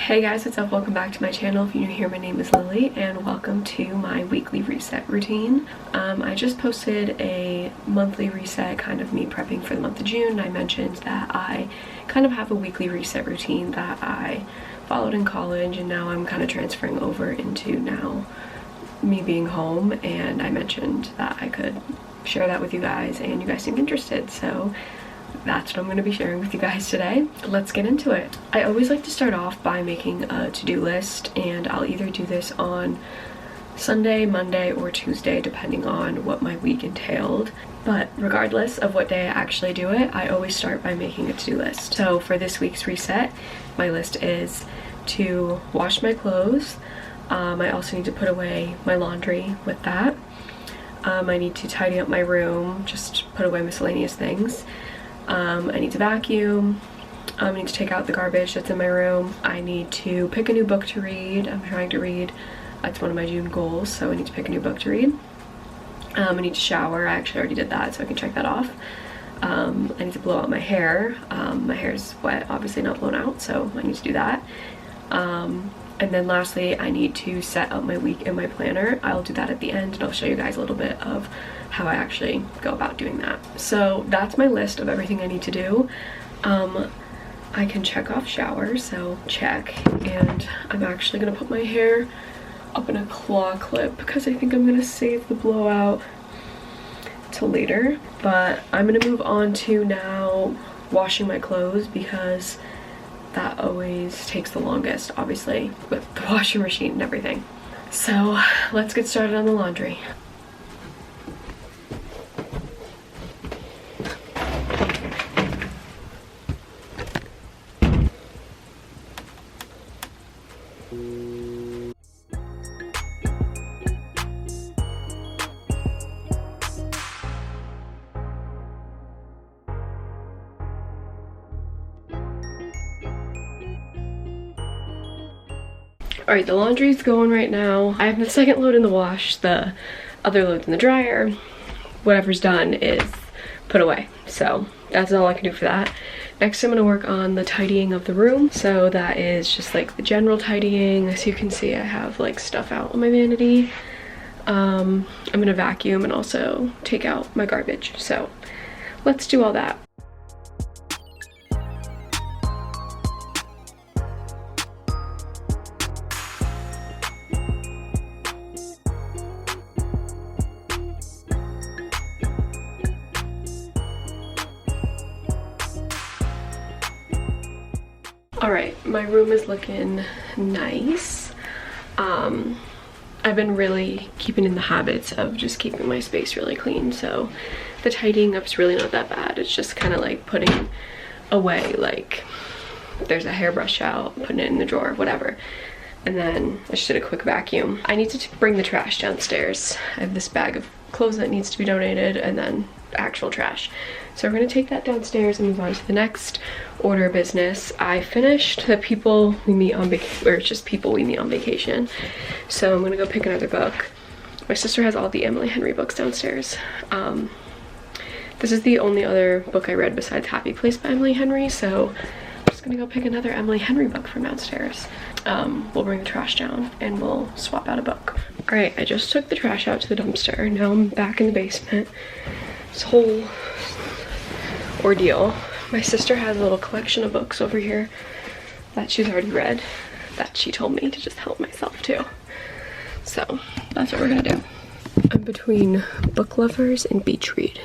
Hey guys, what's up? Welcome back to my channel. If you're new here, my name is Lily and welcome to my weekly reset routine. I just posted a monthly reset, kind of me prepping for the month of June. I mentioned that I kind of have a weekly reset routine that I followed in college, and now I'm kind of transferring over into now me being home, and I mentioned that I could share that with you guys and you guys seemed interested, so that's what I'm going to be sharing with you guys today. Let's get into it. I always like to start off by making a to-do list, and I'll either do this on Sunday, Monday, or Tuesday depending on what my week entailed. But regardless of what day I actually do it, I always start by making a to-do list. So for this week's reset, my list is to wash my clothes. I also need to put away my laundry with that. I need to tidy up my room, just put away miscellaneous things. I need to vacuum. I need to take out the garbage that's in my room. I need to pick a new book to read. I'm trying to read. That's one of my June goals, so I need to pick a new book to read. I need to shower. I actually already did that, so I can check that off. I need to blow out my hair. My hair's wet, obviously not blown out, so I need to do that. And then lastly, I need to set up my week in my planner. I'll do that at the end, and I'll show you guys a little bit of how I actually go about doing that. So that's my list of everything I need to do. I can check off shower, so check. And I'm actually gonna put my hair up in a claw clip because I think I'm gonna save the blowout till later. But I'm gonna move on to now washing my clothes because that always takes the longest, obviously, with the washing machine and everything. So let's get started on the laundry. Alright, the laundry's going right now. I have the second load in the wash, the other load's in the dryer. Whatever's done is put away. So that's all I can do for that. Next, I'm gonna work on the tidying of the room. So that is just like the general tidying. As you can see, I have like stuff out on my vanity. I'm gonna vacuum and also take out my garbage. So let's do all that. Alright, my room is looking nice. I've been really keeping in the habits of just keeping my space really clean, so the tidying up's really not that bad. It's just kind of like putting away, like there's a hairbrush out, putting it in the drawer, whatever. And then I just did a quick vacuum. I need to bring the trash downstairs. I have this bag of clothes that needs to be donated and then actual trash. So we're gonna take that downstairs and move on to the next order of business. I finished the People We Meet on Vacation, or just People We Meet on Vacation. So I'm gonna go pick another book. My sister has all the Emily Henry books downstairs. This is the only other book I read besides Happy Place by Emily Henry, so I'm just gonna go pick another Emily Henry book from downstairs. We'll bring the trash down and we'll swap out a book. Alright, I just took the trash out to the dumpster. Now I'm back in the basement. This whole ordeal. My sister has a little collection of books over here that she's already read that she told me to just help myself too. So that's what we're gonna do. I'm between book lovers and beach read.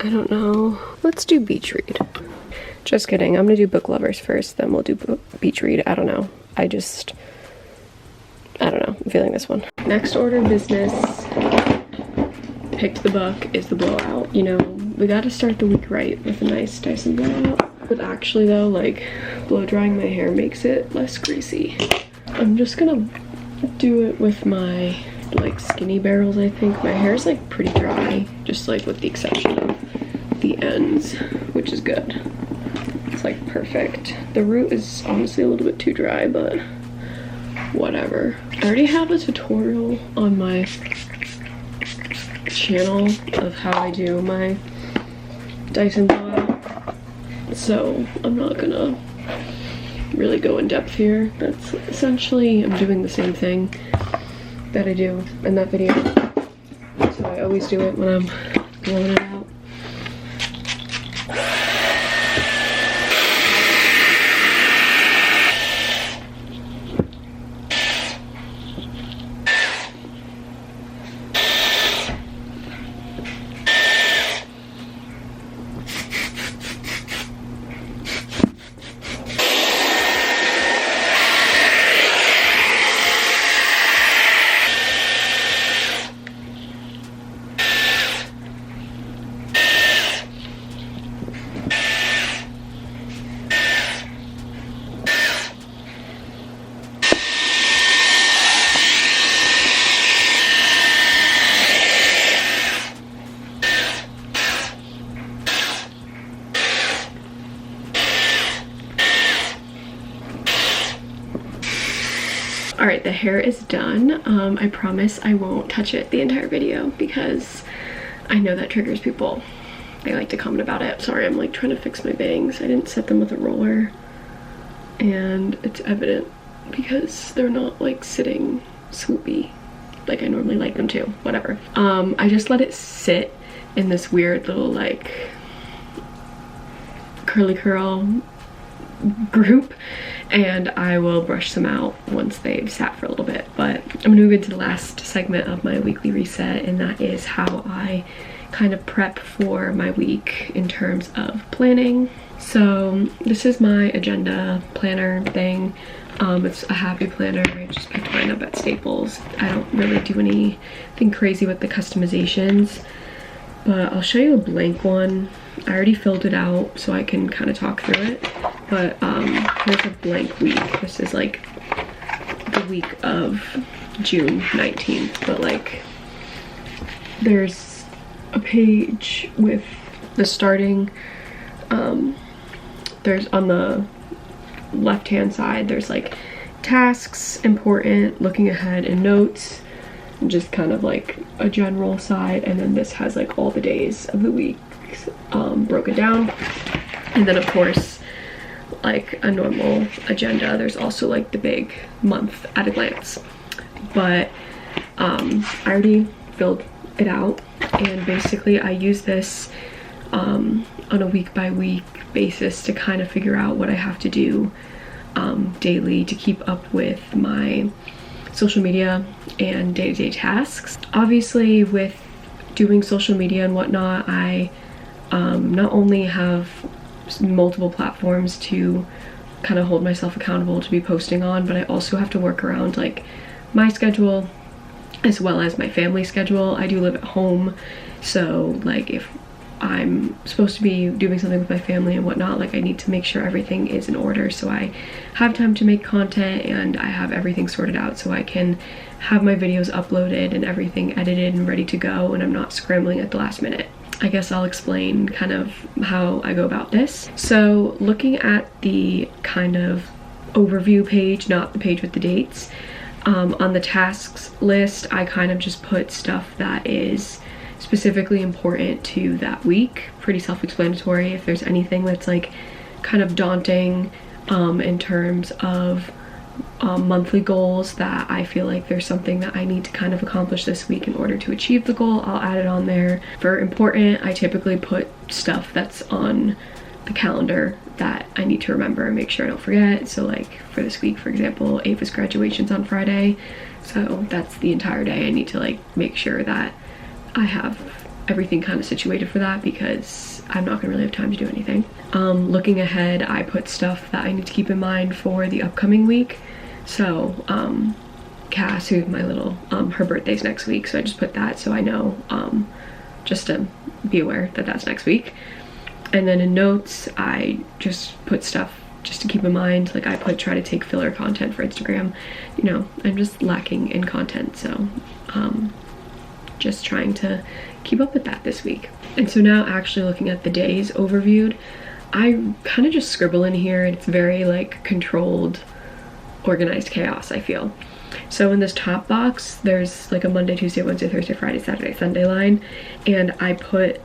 I don't know. Let's do beach read. Just kidding. I'm gonna do book lovers first, then we'll do beach read. I don't know. I don't know. I'm feeling this one. Next order of business, picked the book, is the Blowout. You know, we gotta start the week right with a nice Dyson Blowout. But actually though, like, blow drying my hair makes it less greasy. I'm just gonna do it with my, like, skinny barrels, I think. My hair's, like, pretty dry, just, like, with the exception of the ends, which is good. It's, like, perfect. The root is honestly a little bit too dry, but whatever. I already have a tutorial on my channel of how I do my Dyson Blowout, so I'm not gonna really go in depth here. That's essentially, I'm doing the same thing that I do in that video. So I always do it when I'm blowing it out. Alright, the hair is done. I promise I won't touch it the entire video because I know that triggers people. They like to comment about it. Sorry, I'm like trying to fix my bangs. I didn't set them with a roller and it's evident because they're not like sitting swoopy like I normally like them to. Whatever. I just let it sit in this weird little like curly curl group, and I will brush them out once they've sat for a little bit. But I'm gonna move into the last segment of my weekly reset, and that is how I kind of prep for my week in terms of planning. So this is my agenda planner thing. It's a happy planner. I just picked mine up at Staples. I don't really do anything crazy with the customizations, but I'll show you a blank one. I already filled it out so I can kind of talk through it, but here's a blank week. This is like the week of June 19th, but like there's a page with the starting, there's on the left hand side, there's like tasks, important, looking ahead, and notes, and just kind of like a general side. And then this has like all the days of the week broken down, and then of course like a normal agenda. There's also like the big month at a glance, but I already filled it out, and basically I use this on a week by week basis to kind of figure out what I have to do daily to keep up with my social media and day-to-day tasks. Obviously with doing social media and whatnot, I not only have multiple platforms to kind of hold myself accountable to be posting on, but I also have to work around like my schedule as well as my family schedule. I do live at home, so like if I'm supposed to be doing something with my family and whatnot, like I need to make sure everything is in order so I have time to make content and I have everything sorted out so I can have my videos uploaded and everything edited and ready to go, and I'm not scrambling at the last minute. I guess I'll explain kind of how I go about this. So looking at the kind of overview page, not the page with the dates, on the tasks list, I kind of just put stuff that is specifically important to that week. Pretty self-explanatory. If there's anything that's like kind of daunting in terms of monthly goals that I feel like there's something that I need to kind of accomplish this week in order to achieve the goal, I'll add it on there. For important, I typically put stuff that's on the calendar that I need to remember and make sure I don't forget. So like for this week, for example, Ava's graduation's on Friday, so that's the entire day. I need to like make sure that I have everything kind of situated for that because I'm not gonna really have time to do anything. Looking ahead, I put stuff that I need to keep in mind for the upcoming week. So Cass, who's my little, her birthday's next week, so I just put that so I know, just to be aware that that's next week. And then in notes, I just put stuff just to keep in mind. Like I try to take filler content for Instagram. You know, I'm just lacking in content, so just trying to keep up with that this week. And so now actually looking at the days overviewed, I kind of just scribble in here. It's very like controlled, organized chaos, I feel. So in this top box, there's like a Monday, Tuesday, Wednesday, Thursday, Friday, Saturday, Sunday line, and I put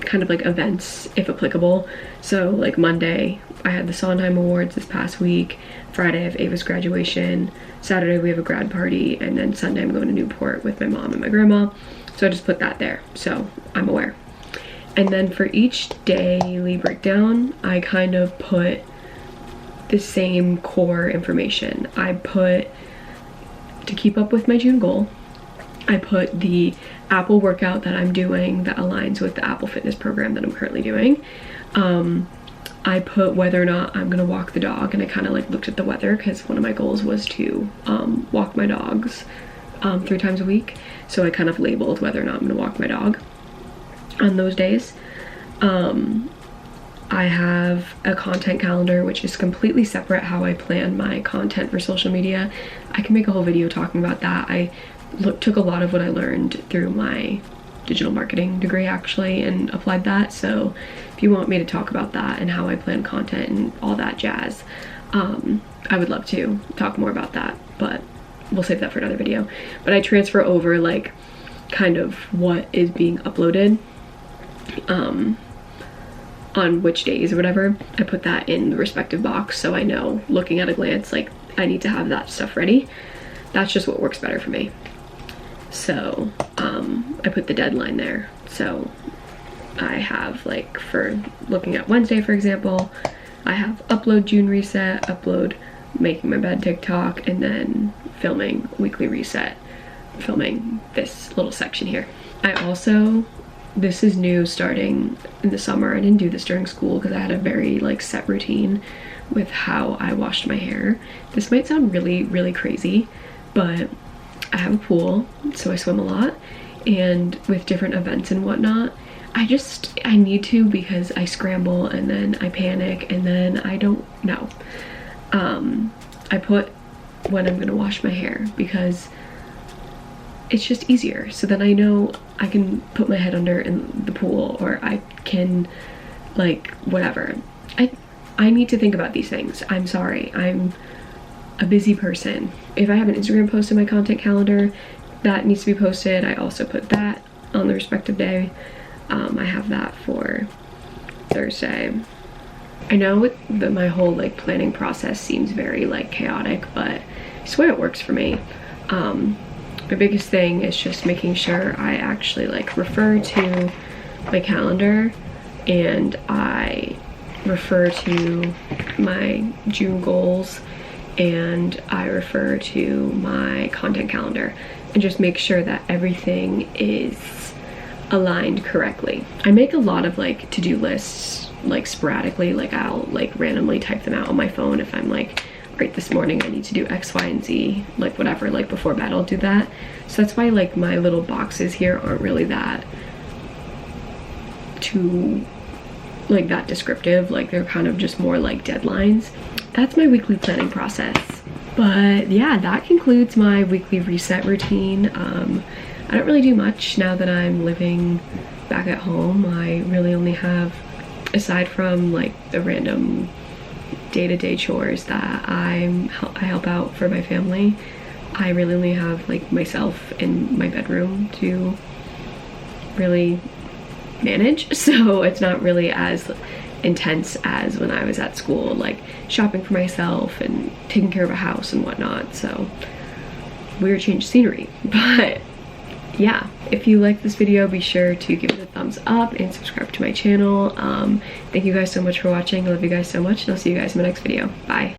kind of like events if applicable. So like Monday I had the Sondheim Awards this past week, Friday I have Ava's graduation, Saturday we have a grad party, and then Sunday I'm going to Newport with my mom and my grandma. So I just put that there so I'm aware. And then for each daily breakdown, I kind of put the same core information. I put, to keep up with my June goal, I put the Apple workout that I'm doing that aligns with the Apple fitness program that I'm currently doing. I put whether or not I'm gonna walk the dog, and I kind of like looked at the weather because one of my goals was to walk my dogs 3 times a week. So I kind of labeled whether or not I'm gonna walk my dog on those days. I have a content calendar, which is completely separate how I plan my content for social media. I can make a whole video talking about that. I took a lot of what I learned through my digital marketing degree actually and applied that. So if you want me to talk about that and how I plan content and all that jazz, I would love to talk more about that, but we'll save that for another video. But I transfer over like kind of what is being uploaded on which days or whatever. I put that in the respective box so I know, looking at a glance, like I need to have that stuff ready. That's just what works better for me. So I put the deadline there. So I have, like, for looking at Wednesday for example, I have upload June reset, upload making my bed TikTok, and then filming weekly reset, filming this little section here. I also, this is new starting in the summer. I didn't do this during school because I had a very like set routine with how I washed my hair. This might sound really crazy, but I have a pool, so I swim a lot, and with different events and whatnot, I need to, because I scramble and then I panic and then I don't know. I put when I'm gonna wash my hair because it's just easier. So then I know I can put my head under in the pool, or I can, like, whatever. I need to think about these things. I'm sorry, I'm a busy person. If I have an Instagram post in my content calendar that needs to be posted, I also put that on the respective day. I have that for Thursday. I know that my whole like planning process seems very like chaotic, but I swear it works for me. My biggest thing is just making sure I actually like refer to my calendar, and I refer to my June goals, and I refer to my content calendar, and just make sure that everything is aligned correctly. I make a lot of like to-do lists like sporadically, like I'll like randomly type them out on my phone if I'm like, right, this morning I need to do X, Y, and Z, like whatever, like before bed I'll do that. So that's why like my little boxes here aren't really that that descriptive, like they're kind of just more like deadlines. That's my weekly planning process. But yeah, that concludes my weekly reset routine. I don't really do much now that I'm living back at home. I really only have, aside from like the random day-to-day chores that I help out for my family, I really only have like myself in my bedroom to really manage. So it's not really as intense as when I was at school, like shopping for myself and taking care of a house and whatnot. So weird change of scenery. But yeah, if you like this video, be sure to give it a thumbs up and subscribe to my channel. Thank you guys so much for watching. I love you guys so much, and I'll see you guys in my next video. Bye.